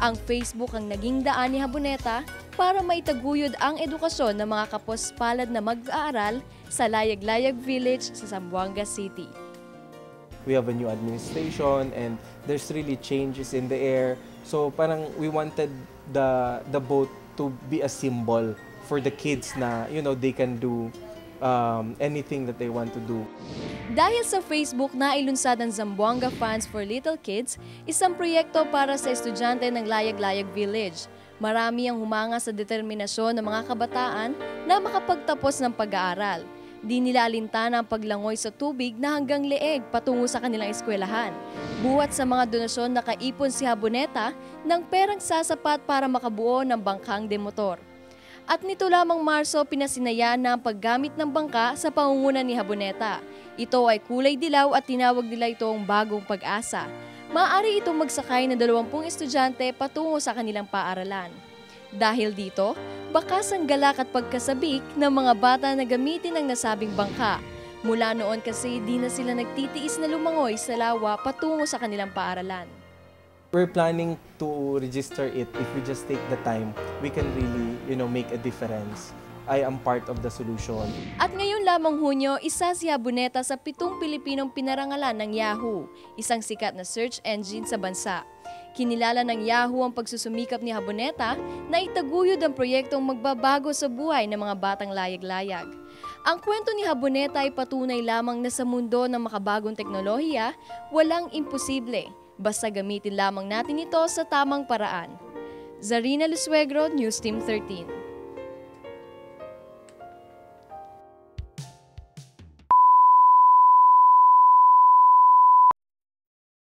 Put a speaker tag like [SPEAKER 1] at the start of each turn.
[SPEAKER 1] Ang Facebook ang naging daan ni Jaboneta para maitaguyod ang edukasyon ng mga kapuspalad na mag-aaral sa Layag-Layag Village sa Zamboanga City.
[SPEAKER 2] We have a new administration and there's really changes in the air. So parang we wanted the boat to be a symbol for the kids na, they can do anything that they want to do.
[SPEAKER 1] Dahil sa Facebook na ilunsad ang Zamboanga Funds for Little Kids, isang proyekto para sa estudyante ng Layag-Layag Village. Marami ang humanga sa determinasyon ng mga kabataan na makapagtapos ng pag-aaral. Di nila alintana ang paglangoy sa tubig na hanggang leeg patungo sa kanilang eskwelahan. Buhat sa mga donasyon, nakaipon si Jaboneta ng perang sasapat para makabuo ng bangkang demotor. At nito lamang Marso, pinasinaya na ang paggamit ng bangka sa pangunguna ni Jaboneta. Ito ay kulay dilaw at tinawag nila itong bagong pag-asa. Maaari itong magsakay ng 20 estudyante patungo sa kanilang paaralan. Dahil dito, bakas ang galak at pagkasabik ng mga bata na gamitin ang nasabing bangka. Mula noon kasi di na sila nagtitiis na lumangoy sa lawa patungo sa kanilang paaralan.
[SPEAKER 2] We're planning to register it. If we just take the time, we can really, make a difference. I am part of the solution.
[SPEAKER 1] At ngayon lamang Hunyo, isa si Jaboneta sa 7 Pilipinong pinarangalan ng Yahoo, isang sikat na search engine sa bansa. Kinilala ng Yahoo ang pagsusumikap ni Jaboneta na itaguyod ang proyektong magbabago sa buhay ng mga batang layag-layag. Ang kwento ni Jaboneta ay patunay lamang na sa mundo ng makabagong teknolohiya, walang imposible. Basta gamitin lamang natin ito sa tamang paraan. Zarina Lusuegro, News Team 13.